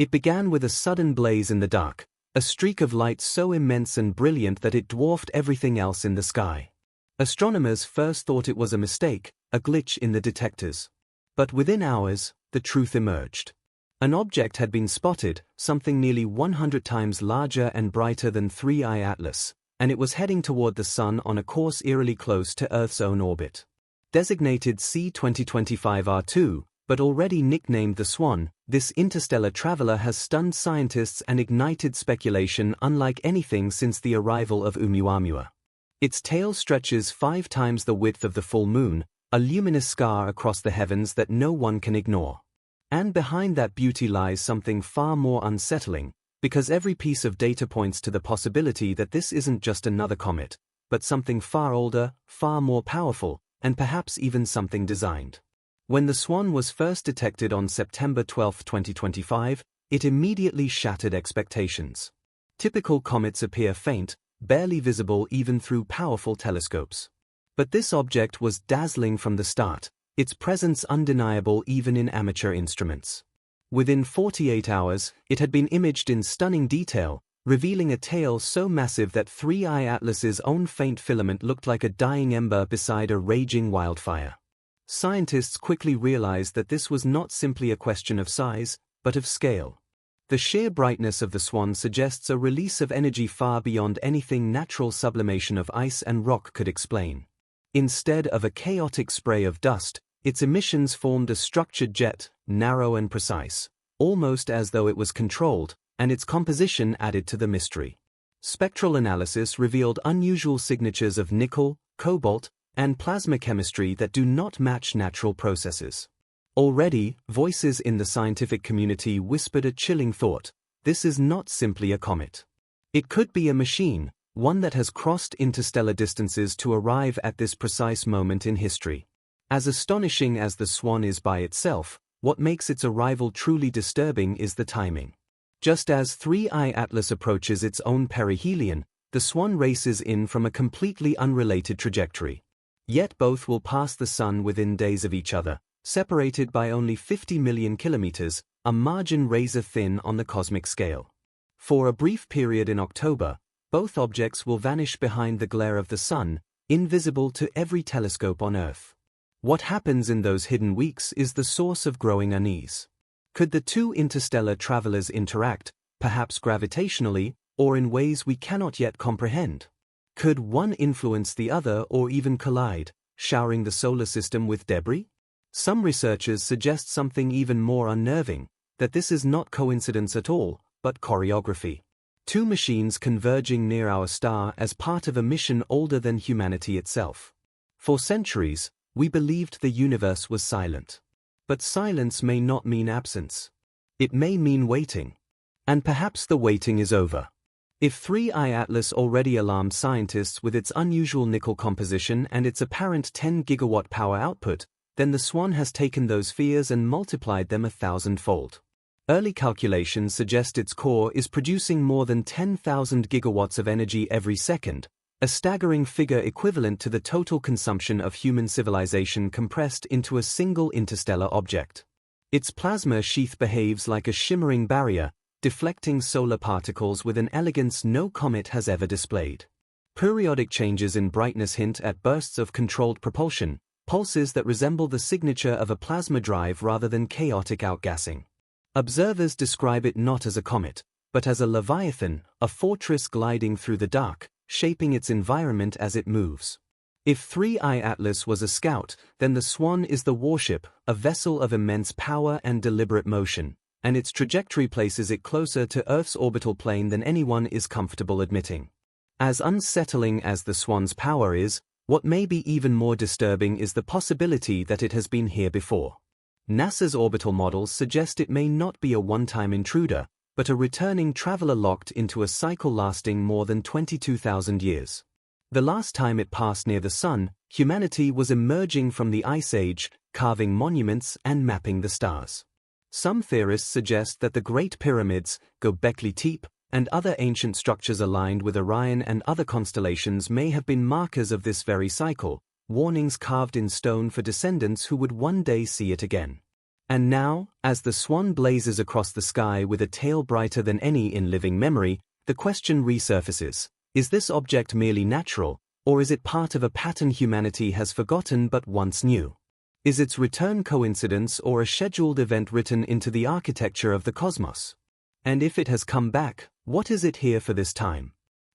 It began with a sudden blaze in the dark, a streak of light so immense and brilliant that it dwarfed everything else in the sky. Astronomers first thought it was a mistake, a glitch in the detectors. But within hours, the truth emerged. An object had been spotted, something nearly 100 times larger and brighter than 3I Atlas, and it was heading toward the Sun on a course eerily close to Earth's own orbit. Designated C-2025R2, but already nicknamed the Swan, this interstellar traveler has stunned scientists and ignited speculation unlike anything since the arrival of Oumuamua. Its tail stretches 5 times the width of the full moon, a luminous scar across the heavens that no one can ignore. And behind that beauty lies something far more unsettling, because every piece of data points to the possibility that this isn't just another comet, but something far older, far more powerful, and perhaps even something designed. When the Swan was first detected on September 12, 2025, it immediately shattered expectations. Typical comets appear faint, barely visible even through powerful telescopes. But this object was dazzling from the start, its presence undeniable even in amateur instruments. Within 48 hours, it had been imaged in stunning detail, revealing a tail so massive that 3I Atlas's own faint filament looked like a dying ember beside a raging wildfire. Scientists quickly realized that this was not simply a question of size, but of scale. The sheer brightness of the Swan suggests a release of energy far beyond anything natural sublimation of ice and rock could explain. Instead of a chaotic spray of dust, its emissions formed a structured jet, narrow and precise, almost as though it was controlled, and its composition added to the mystery. Spectral analysis revealed unusual signatures of nickel, cobalt, and plasma chemistry that do not match natural processes. Already, voices in the scientific community whispered a chilling thought: this is not simply a comet. It could be a machine, one that has crossed interstellar distances to arrive at this precise moment in history. As astonishing as the Swan is by itself, what makes its arrival truly disturbing is the timing. Just as 3I Atlas approaches its own perihelion, the Swan races in from a completely unrelated trajectory. Yet both will pass the Sun within days of each other, separated by only 50 million kilometers, a margin razor-thin on the cosmic scale. For a brief period in October, both objects will vanish behind the glare of the Sun, invisible to every telescope on Earth. What happens in those hidden weeks is the source of growing unease. Could the two interstellar travelers interact, perhaps gravitationally, or in ways we cannot yet comprehend? Could one influence the other or even collide, showering the solar system with debris? Some researchers suggest something even more unnerving, that this is not coincidence at all, but choreography. Two machines converging near our star as part of a mission older than humanity itself. For centuries, we believed the universe was silent. But silence may not mean absence. It may mean waiting. And perhaps the waiting is over. If 3I Atlas already alarmed scientists with its unusual nickel composition and its apparent 10 gigawatt power output, then the Swan has taken those fears and multiplied them 1,000-fold. Early calculations suggest its core is producing more than 10,000 gigawatts of energy every second, a staggering figure equivalent to the total consumption of human civilization compressed into a single interstellar object. Its plasma sheath behaves like a shimmering barrier, deflecting solar particles with an elegance no comet has ever displayed. Periodic changes in brightness hint at bursts of controlled propulsion, pulses that resemble the signature of a plasma drive rather than chaotic outgassing. Observers describe it not as a comet, but as a leviathan, a fortress gliding through the dark, shaping its environment as it moves. If 3I Atlas was a scout, then the Swan is the warship, a vessel of immense power and deliberate motion, and its trajectory places it closer to Earth's orbital plane than anyone is comfortable admitting. As unsettling as the Swan's power is, what may be even more disturbing is the possibility that it has been here before. NASA's orbital models suggest it may not be a one-time intruder, but a returning traveler locked into a cycle lasting more than 22,000 years. The last time it passed near the Sun, humanity was emerging from the Ice Age, carving monuments and mapping the stars. Some theorists suggest that the Great Pyramids, Göbekli Tepe, and other ancient structures aligned with Orion and other constellations may have been markers of this very cycle, warnings carved in stone for descendants who would one day see it again. And now, as the swan blazes across the sky with a tail brighter than any in living memory, the question resurfaces: is this object merely natural, or is it part of a pattern humanity has forgotten but once knew? Is its return coincidence or a scheduled event written into the architecture of the cosmos? And if it has come back, what is it here for this time?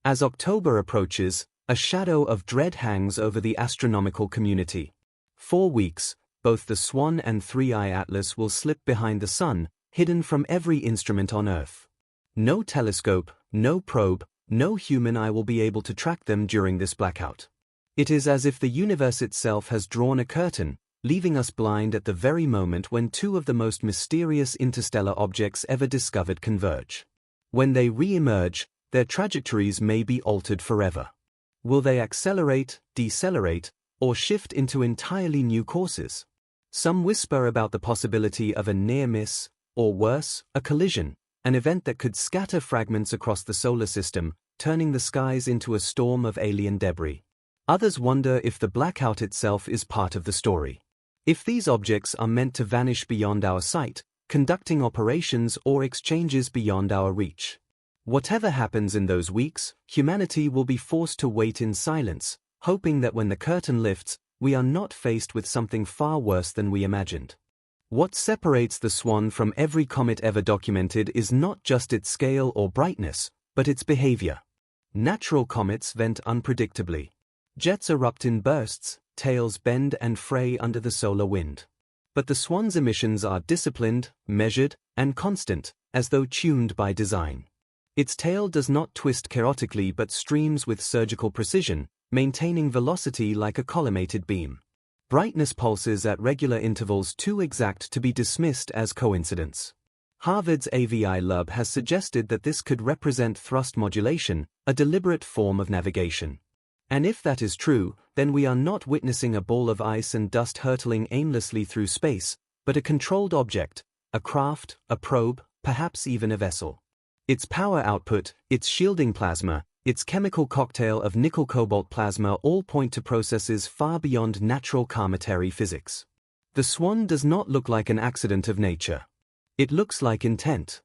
As October approaches, a shadow of dread hangs over the astronomical community. 4 weeks, both the Swan and Three-Eye Atlas will slip behind the sun, hidden from every instrument on Earth. No telescope, no probe, no human eye will be able to track them during this blackout. It is as if the universe itself has drawn a curtain, leaving us blind at the very moment when two of the most mysterious interstellar objects ever discovered converge. When they re-emerge, their trajectories may be altered forever. Will they accelerate, decelerate, or shift into entirely new courses? Some whisper about the possibility of a near miss, or worse, a collision, an event that could scatter fragments across the solar system, turning the skies into a storm of alien debris. Others wonder if the blackout itself is part of the story. If these objects are meant to vanish beyond our sight, conducting operations or exchanges beyond our reach. Whatever happens in those weeks, humanity will be forced to wait in silence, hoping that when the curtain lifts, we are not faced with something far worse than we imagined. What separates the Swan from every comet ever documented is not just its scale or brightness, but its behavior. Natural comets vent unpredictably. Jets erupt in bursts, tails bend and fray under the solar wind. But the Swan's emissions are disciplined, measured, and constant, as though tuned by design. Its tail does not twist chaotically but streams with surgical precision, maintaining velocity like a collimated beam. Brightness pulses at regular intervals too exact to be dismissed as coincidence. Harvard's AVI lab has suggested that this could represent thrust modulation, a deliberate form of navigation. And if that is true, then we are not witnessing a ball of ice and dust hurtling aimlessly through space, but a controlled object, a craft, a probe, perhaps even a vessel. Its power output, its shielding plasma, its chemical cocktail of nickel-cobalt plasma all point to processes far beyond natural cometary physics. The Swan does not look like an accident of nature. It looks like intent.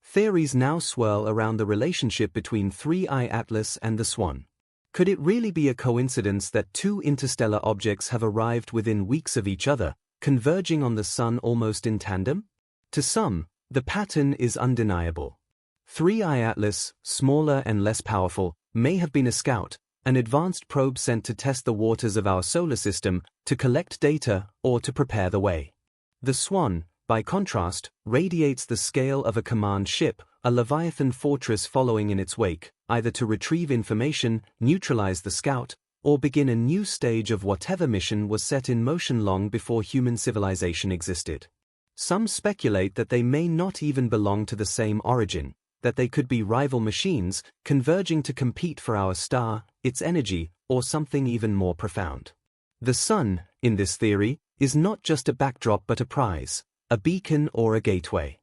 Theories now swirl around the relationship between Three-Eye Atlas and the Swan. Could it really be a coincidence that two interstellar objects have arrived within weeks of each other, converging on the Sun almost in tandem? To some, the pattern is undeniable. Three-Eye Atlas, smaller and less powerful, may have been a scout, an advanced probe sent to test the waters of our solar system, to collect data, or to prepare the way. The Swan, by contrast, radiates the scale of a command ship, a Leviathan fortress following in its wake, either to retrieve information, neutralize the scout, or begin a new stage of whatever mission was set in motion long before human civilization existed. Some speculate that they may not even belong to the same origin, that they could be rival machines, converging to compete for our star, its energy, or something even more profound. The Sun, in this theory, is not just a backdrop but a prize, a beacon or a gateway.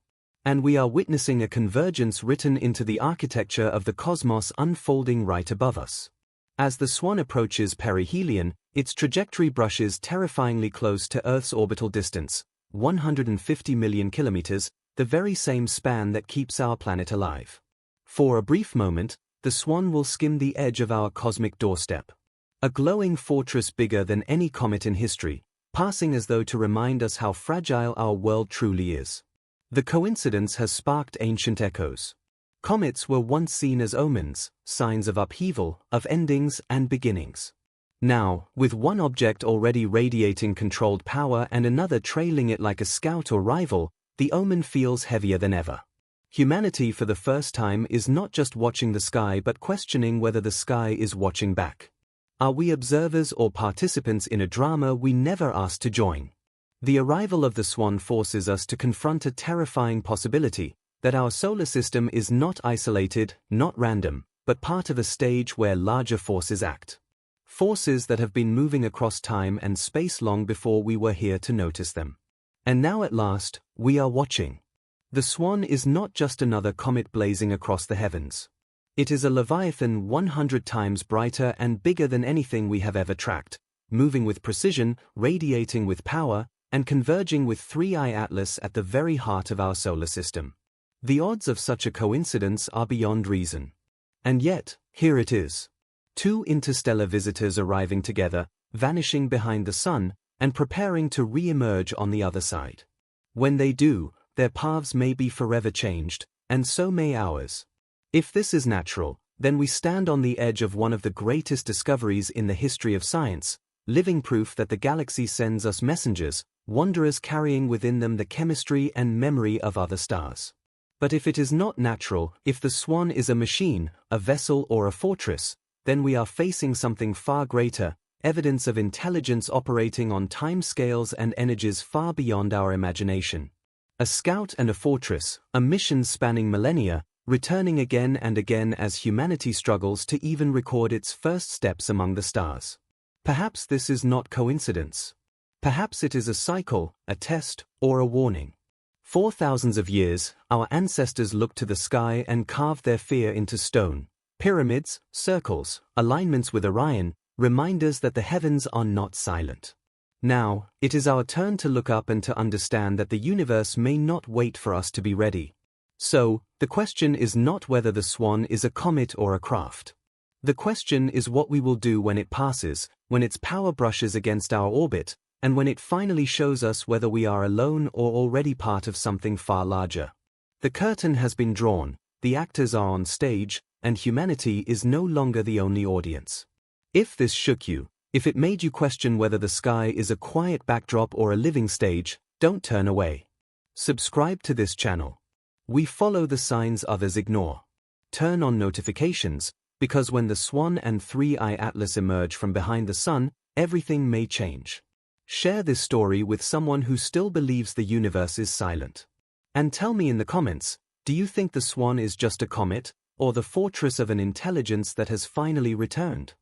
And we are witnessing a convergence written into the architecture of the cosmos unfolding right above us. As the Swan approaches perihelion, its trajectory brushes terrifyingly close to Earth's orbital distance, 150 million kilometers, the very same span that keeps our planet alive. For a brief moment, the Swan will skim the edge of our cosmic doorstep. A glowing fortress bigger than any comet in history, passing as though to remind us how fragile our world truly is. The coincidence has sparked ancient echoes. Comets were once seen as omens, signs of upheaval, of endings and beginnings. Now, with one object already radiating controlled power and another trailing it like a scout or rival, the omen feels heavier than ever. Humanity for the first time is not just watching the sky but questioning whether the sky is watching back. Are we observers or participants in a drama we never asked to join? The arrival of the Swan forces us to confront a terrifying possibility, that our solar system is not isolated, not random, but part of a stage where larger forces act. Forces that have been moving across time and space long before we were here to notice them. And now at last, we are watching. The Swan is not just another comet blazing across the heavens. It is a Leviathan 100 times brighter and bigger than anything we have ever tracked, moving with precision, radiating with power, and converging with 3I Atlas at the very heart of our solar system. The odds of such a coincidence are beyond reason. And yet, here it is. Two interstellar visitors arriving together, vanishing behind the sun, and preparing to re-emerge on the other side. When they do, their paths may be forever changed, and so may ours. If this is natural, then we stand on the edge of one of the greatest discoveries in the history of science, living proof that the galaxy sends us messengers, wanderers carrying within them the chemistry and memory of other stars. But if it is not natural, if the swan is a machine, a vessel or a fortress, then we are facing something far greater, evidence of intelligence operating on time scales and energies far beyond our imagination. A scout and a fortress, a mission spanning millennia, returning again and again as humanity struggles to even record its first steps among the stars. Perhaps this is not coincidence. Perhaps it is a cycle, a test, or a warning. For thousands of years, our ancestors looked to the sky and carved their fear into stone. Pyramids, circles, alignments with Orion, reminders that the heavens are not silent. Now, it is our turn to look up and to understand that the universe may not wait for us to be ready. So, the question is not whether the swan is a comet or a craft. The question is what we will do when it passes, when its power brushes against our orbit, and when it finally shows us whether we are alone or already part of something far larger. The curtain has been drawn, the actors are on stage, and humanity is no longer the only audience. If this shook you, if it made you question whether the sky is a quiet backdrop or a living stage, don't turn away. Subscribe to this channel. We follow the signs others ignore. Turn on notifications, because when the Swan and 3I Atlas emerge from behind the sun, everything may change. Share this story with someone who still believes the universe is silent. And tell me in the comments, do you think the Swan is just a comet, or the fortress of an intelligence that has finally returned?